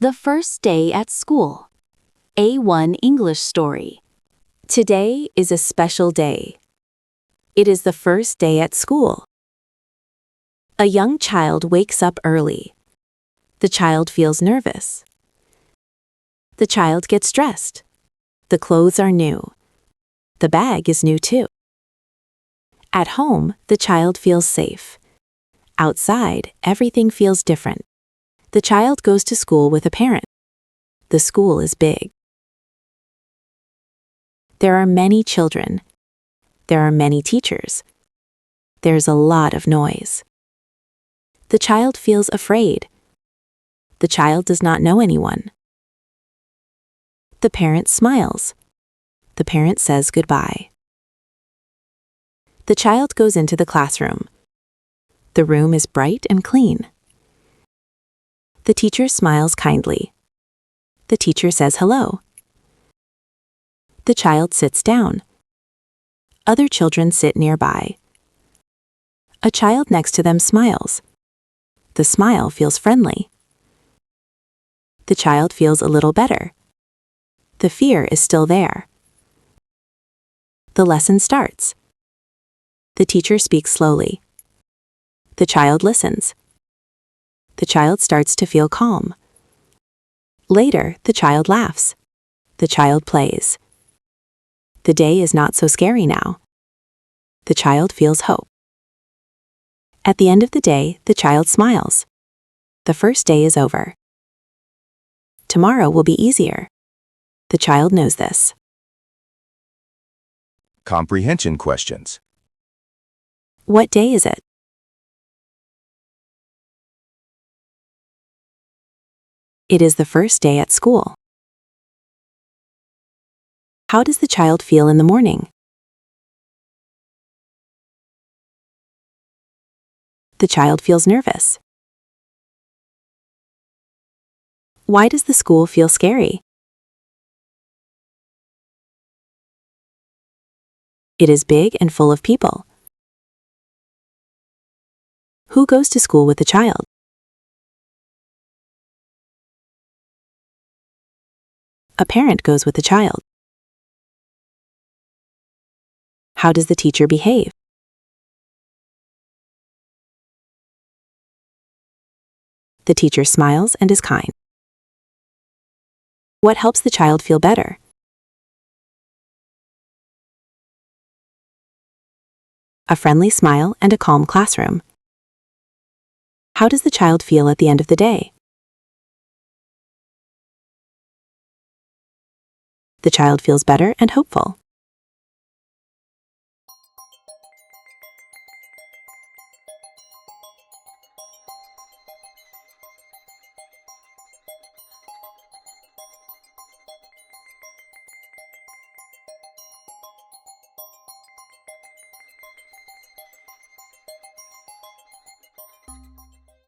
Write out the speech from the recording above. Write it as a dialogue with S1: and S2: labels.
S1: The first day at school. A1 English story. Today is a special day. It is the first day at school. A young child wakes up early. The child feels nervous. The child gets dressed. The clothes are new. The bag is new too. At home, the child feels safe. Outside, everything feels different. The child goes to school with a parent. The school is big. There are many children. There are many teachers. There's a lot of noise. The child feels afraid. The child does not know anyone. The parent smiles. The parent says goodbye. The child goes into the classroom. The room is bright and clean. The teacher smiles kindly. The teacher says hello. The child sits down. Other children sit nearby. A child next to them smiles. The smile feels friendly. The child feels a little better. The fear is still there. The lesson starts. The teacher speaks slowly. The child listens. The child starts to feel calm. Later, the child laughs. The child plays. The day is not so scary now. The child feels hope. At the end of the day, the child smiles. The first day is over. Tomorrow will be easier. The child knows this.
S2: Comprehension questions.
S1: What day is it? It is the first day at school. How does the child feel in the morning? The child feels nervous. Why does the school feel scary? It is big and full of people. Who goes to school with the child? A parent goes with the child. How does the teacher behave? The teacher smiles and is kind. What helps the child feel better? A friendly smile and a calm classroom. How does the child feel at the end of the day? The child feels better and hopeful.